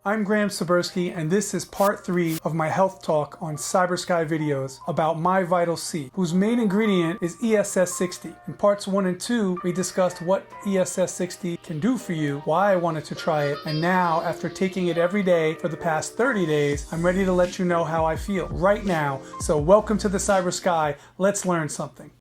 I'm Graeme Sibirsky, and this is part 3 of my health talk on Cybersky videos about MYVital C, whose main ingredient is ESS60. In parts 1 and 2, we discussed what ESS60 can do for you, why I wanted to try it, and now, after taking it every day for the past 30 days, I'm ready to let you know how I feel right now. So welcome to the Cybersky. Let's learn something.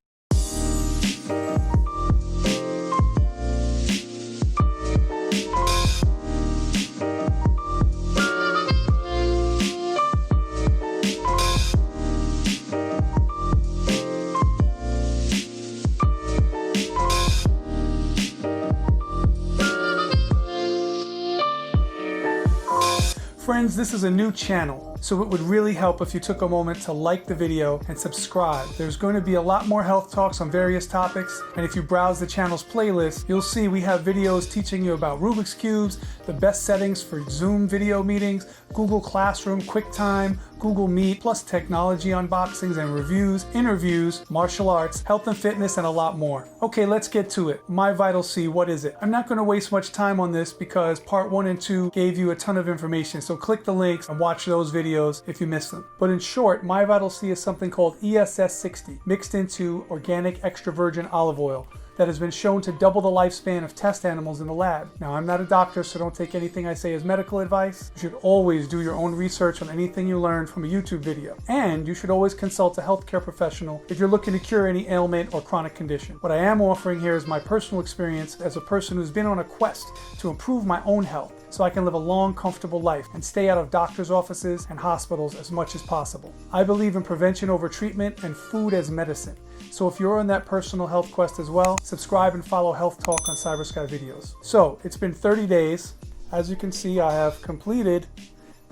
Friends, this is a new channel, so it would really help if you took a moment to like the video and subscribe. There's going to be a lot more health talks on various topics, and if you browse the channel's playlist, you'll see we have videos teaching you about Rubik's Cubes, the best settings for Zoom video meetings, Google Classroom, QuickTime, Google Meet, plus technology unboxings and reviews, interviews, martial arts, health and fitness, and a lot more. Okay, let's get to it. MYVital C, what is it? I'm not going to waste much time on this because part 1 and 2 gave you a ton of information, so click the links and watch those videos if you missed them. But in short, MYVital C is something called ESS60 mixed into organic extra virgin olive oil that has been shown to double the lifespan of test animals in the lab. Now, I'm not a doctor, so don't take anything I say as medical advice. You should always do your own research on anything you learn from a YouTube video. And you should always consult a healthcare professional if you're looking to cure any ailment or chronic condition. What I am offering here is my personal experience as a person who's been on a quest to improve my own health so I can live a long, comfortable life and stay out of doctors' offices and hospitals as much as possible. I believe in prevention over treatment and food as medicine. So if you're on that personal health quest as well, subscribe and follow Health Talk on Cybersky videos. So it's been 30 days. As you can see, I have completed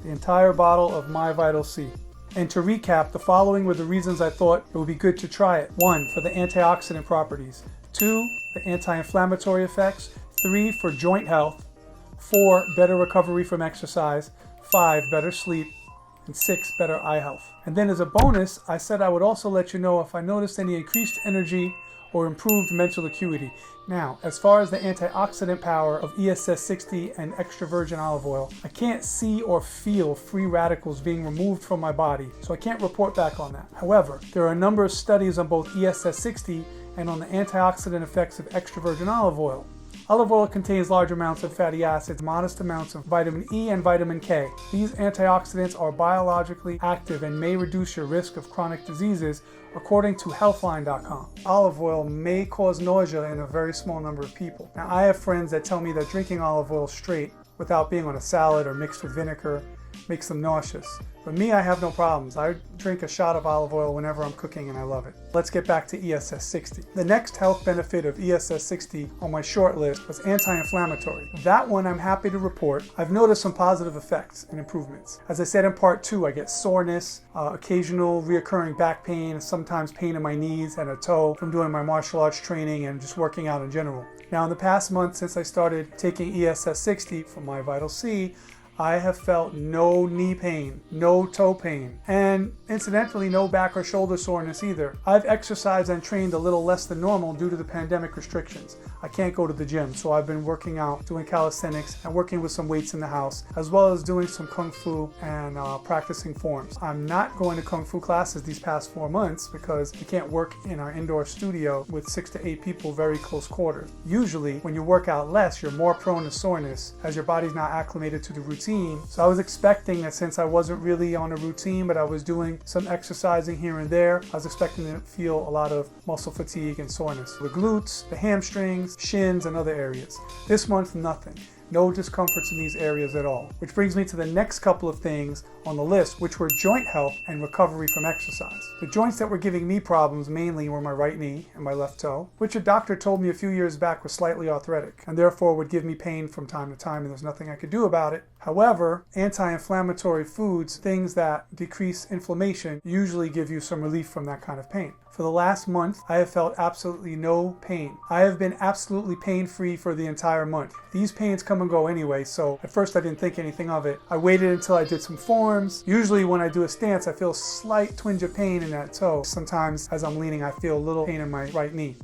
the entire bottle of MYVital C. And to recap, the following were the reasons I thought it would be good to try it. 1, for the antioxidant properties. 2, the anti-inflammatory effects. 3, for joint health. 4, better recovery from exercise. 5, better sleep. And 6, better eye health. And then as a bonus, I said I would also let you know if I noticed any increased energy or improved mental acuity. Now, as far as the antioxidant power of ESS60 and extra virgin olive oil, I can't see or feel free radicals being removed from my body, so I can't report back on that. However, there are a number of studies on both ESS60 and on the antioxidant effects of extra virgin olive oil. Olive oil contains large amounts of fatty acids, modest amounts of vitamin E and vitamin K. These antioxidants are biologically active and may reduce your risk of chronic diseases, according to Healthline.com. Olive oil may cause nausea in a very small number of people. Now, I have friends that tell me that drinking olive oil straight, without being on a salad or mixed with vinegar, makes them nauseous. For me, I have no problems. I drink a shot of olive oil whenever I'm cooking and I love it. Let's get back to ESS60. The next health benefit of ESS60 on my short list was anti-inflammatory. That one I'm happy to report. I've noticed some positive effects and improvements. As I said in part 2, I get soreness, occasional reoccurring back pain, sometimes pain in my knees and a toe from doing my martial arts training and just working out in general. Now, in the past month since I started taking ESS60 from MYVital C, I have felt no knee pain, no toe pain, and incidentally, no back or shoulder soreness either. I've exercised and trained a little less than normal due to the pandemic restrictions. I can't go to the gym, so I've been working out, doing calisthenics, and working with some weights in the house, as well as doing some Kung Fu and practicing forms. I'm not going to Kung Fu classes these past 4 months because we can't work in our indoor studio with 6 to 8 people very close quarters. Usually, when you work out less, you're more prone to soreness as your body's not acclimated to the routine. So I was expecting that since I wasn't really on a routine, but I was doing some exercising here and there, I was expecting to feel a lot of muscle fatigue and soreness. The glutes, the hamstrings, shins, and other areas. This month, nothing. No discomforts in these areas at all. Which brings me to the next couple of things on the list, which were joint health and recovery from exercise. The joints that were giving me problems mainly were my right knee and my left toe, which a doctor told me a few years back was slightly arthritic and therefore would give me pain from time to time, and there's nothing I could do about it. However, anti-inflammatory foods, things that decrease inflammation, usually give you some relief from that kind of pain. For the last month, I have felt absolutely no pain. I have been absolutely pain-free for the entire month. These pains come and go anyway, so at first I didn't think anything of it. I waited until I did some forms. Usually when I do a stance, I feel a slight twinge of pain in that toe. Sometimes as I'm leaning, I feel a little pain in my right knee.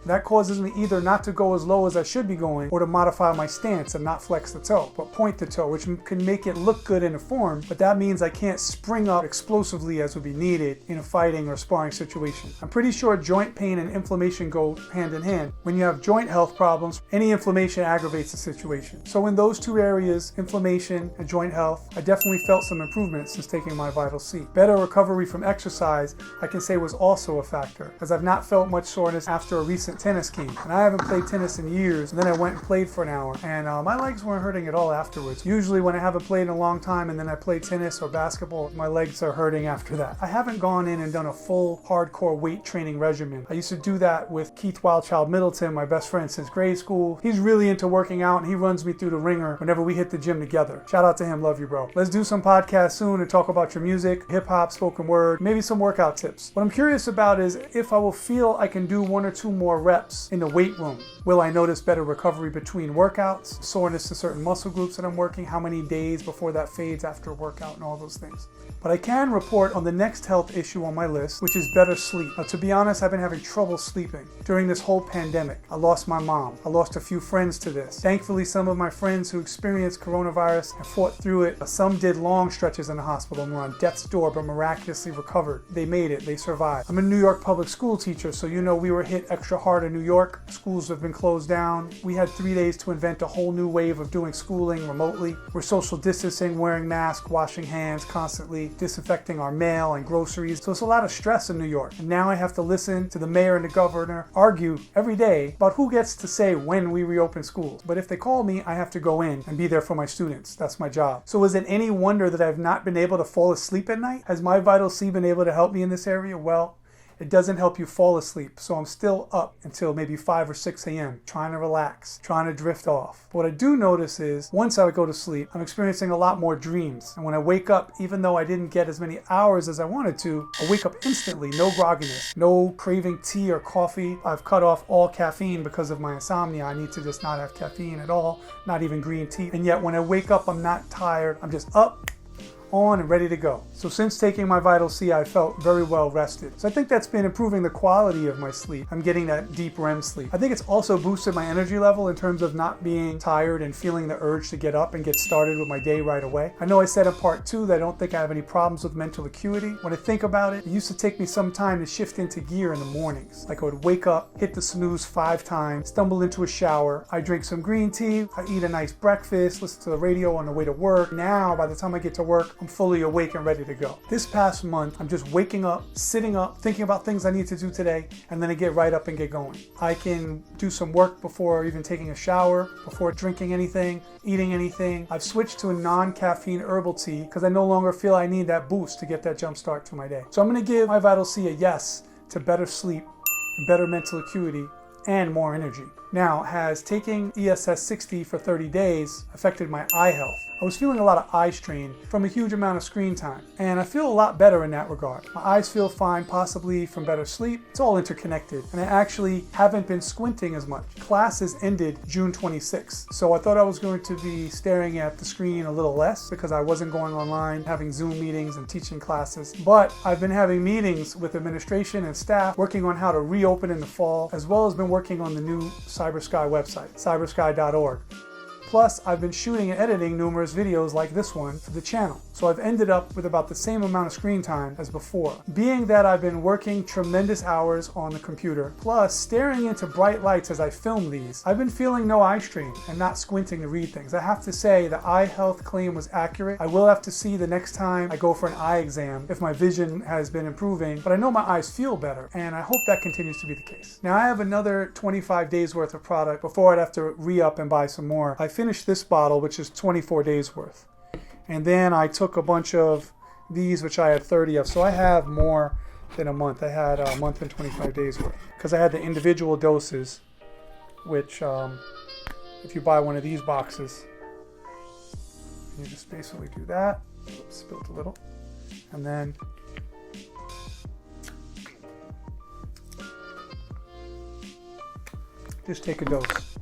That causes me either not to go as low as I should be going or to modify my stance and not flex the toe, but point the toe, which can make it look good in a form, but that means I can't spring up explosively as would be needed in a fighting or sparring situation. I'm pretty sure joint pain and inflammation go hand in hand. When you have joint health problems, any inflammation aggravates the situation. So in those two areas, inflammation and joint health, I definitely felt some improvement since taking MyVital C. Better recovery from exercise, I can say, was also a factor, as I've not felt much soreness after a recent tennis game. And I haven't played tennis in years, and then I went and played for an hour, and my legs weren't hurting at all afterwards. Usually when I haven't played in a long time and then I play tennis or basketball, my legs are hurting after that. I haven't gone in and done a full hardcore weight training regimen. I used to do that with Keith Wildchild Middleton, my best friend since grade school. He's really into working out and he runs me through the ringer whenever we hit the gym together. Shout out to him, love you bro. Let's do some podcasts soon and talk about your music, hip hop, spoken word, maybe some workout tips. What I'm curious about is if I will feel I can do 1 or 2 more reps in the weight room. Will I notice better recovery between workouts, soreness to certain muscle groups that I'm working, how many days before that fades after a workout, and all those things. But I can report on the next health issue on my list, which is better sleep. Now, to be honest, I've been having trouble sleeping during this whole pandemic. I lost my mom. I lost a few friends to this. Thankfully, some of my friends who experienced coronavirus and fought through it, some did long stretches in the hospital and were on death's door, but miraculously recovered. They made it. They survived. I'm a New York public school teacher, so you know we were hit extra hard in New York. Schools have been closed down. We had 3 days to invent a whole new wave of doing schooling remotely. We're social distancing, wearing masks, washing hands constantly, disinfecting our mail and groceries. So it's a lot of stress in New York. And now I have to listen to the mayor and the governor argue every day about who gets to say when we reopen schools. But if they call me, I have to go in and be there for my students. That's my job. So is it any wonder that I've not been able to fall asleep at night? Has MyVital C been able to help me in this area? Well, it doesn't help you fall asleep, so I'm still up until maybe 5 or 6 a.m. trying to relax, trying to drift off. But what I do notice is once I go to sleep, I'm experiencing a lot more dreams. And when I wake up, even though I didn't get as many hours as I wanted to, I wake up instantly, no grogginess, no craving tea or coffee. I've cut off all caffeine because of my insomnia. I need to just not have caffeine at all, not even green tea. And yet when I wake up, I'm not tired. I'm just up, on, and ready to go. So since taking MyVital C, I felt very well rested. So I think that's been improving the quality of my sleep. I'm getting that deep REM sleep. I think it's also boosted my energy level in terms of not being tired and feeling the urge to get up and get started with my day right away. I know I said in part 2 that I don't think I have any problems with mental acuity. When I think about it, it used to take me some time to shift into gear in the mornings. Like I would wake up, hit the snooze 5 times, stumble into a shower, I drink some green tea, I eat a nice breakfast, listen to the radio on the way to work. Now, by the time I get to work, I'm fully awake and ready to go. This past month, I'm just waking up, sitting up, thinking about things I need to do today, and then I get right up and get going. I can do some work before even taking a shower, before drinking anything, eating anything. I've switched to a non-caffeine herbal tea because I no longer feel I need that boost to get that jump start to my day. So I'm going to give MyVital C a yes to better sleep, better mental acuity, and more energy. Now, has taking ESS60 for 30 days affected my eye health? I was feeling a lot of eye strain from a huge amount of screen time, and I feel a lot better in that regard. My eyes feel fine, possibly from better sleep. It's all interconnected, and I actually haven't been squinting as much. Classes ended June 26th, so I thought I was going to be staring at the screen a little less because I wasn't going online, having Zoom meetings and teaching classes. But I've been having meetings with administration and staff working on how to reopen in the fall, as well as been working on the new Cybersky website, cybersky.org. Plus, I've been shooting and editing numerous videos like this one for the channel. So I've ended up with about the same amount of screen time as before. Being that I've been working tremendous hours on the computer, plus staring into bright lights as I film these, I've been feeling no eye strain and not squinting to read things. I have to say the eye health claim was accurate. I will have to see the next time I go for an eye exam if my vision has been improving, but I know my eyes feel better, and I hope that continues to be the case. Now I have another 25 days worth of product before I'd have to re-up and buy some more. I finished this bottle, which is 24 days worth. And then I took a bunch of these, which I had 30 of. So I have more than a month. I had a month and 25 days worth. Because I had the individual doses, which if you buy one of these boxes, you just basically do that. Oops, spilled a little. And then just take a dose.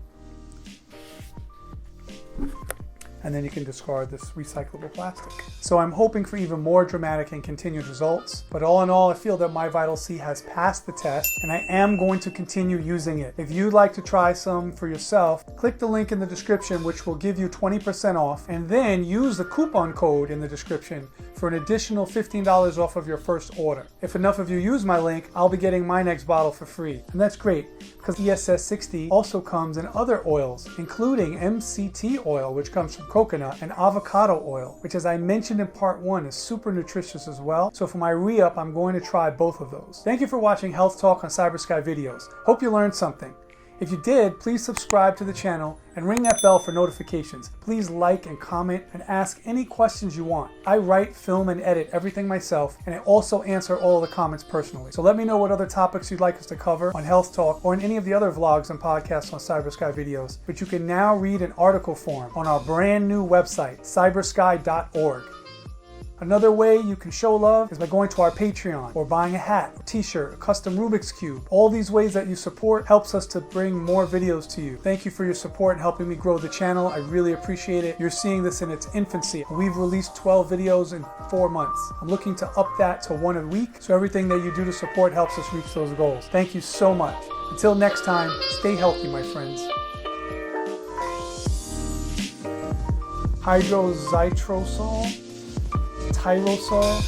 and then you can discard this recyclable plastic. So I'm hoping for even more dramatic and continued results, but all in all, I feel that MyVitalC has passed the test, and I am going to continue using it. If you'd like to try some for yourself, click the link in the description, which will give you 20% off, and then use the coupon code in the description for an additional $15 off of your first order. If enough of you use my link, I'll be getting my next bottle for free. And that's great, because ESS60 also comes in other oils, including MCT oil, which comes from coconut, and avocado oil, which, as I mentioned in part 1, is super nutritious as well. So for my re-up, I'm going to try both of those. Thank you for watching Health Talk on Cybersky videos. Hope you learned something. If you did, please subscribe to the channel and ring that bell for notifications. Please like and comment and ask any questions you want. I write, film, and edit everything myself, and I also answer all the comments personally. So let me know what other topics you'd like us to cover on Health Talk or in any of the other vlogs and podcasts on Cybersky videos, which you can now read in article form on our brand new website, cybersky.org. Another way you can show love is by going to our Patreon or buying a hat, a t-shirt, a custom Rubik's Cube. All these ways that you support helps us to bring more videos to you. Thank you for your support and helping me grow the channel. I really appreciate it. You're seeing this in its infancy. We've released 12 videos in 4 months. I'm looking to up that to 1 a week, so everything that you do to support helps us reach those goals. Thank you so much. Until next time, stay healthy, my friends. Hydrozytrosol, tyrosol,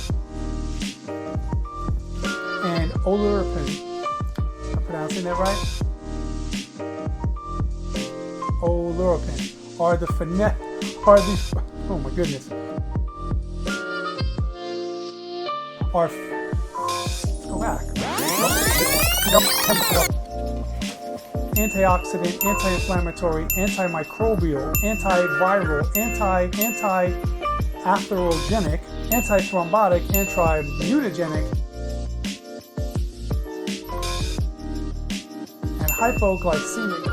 and oleuropein. Am I pronouncing that right? Oleuropein oh my goodness. Antioxidant, anti-inflammatory, antimicrobial, antiviral, anti-atherogenic, antithrombotic, anti-mutagenic, and hypoglycemic.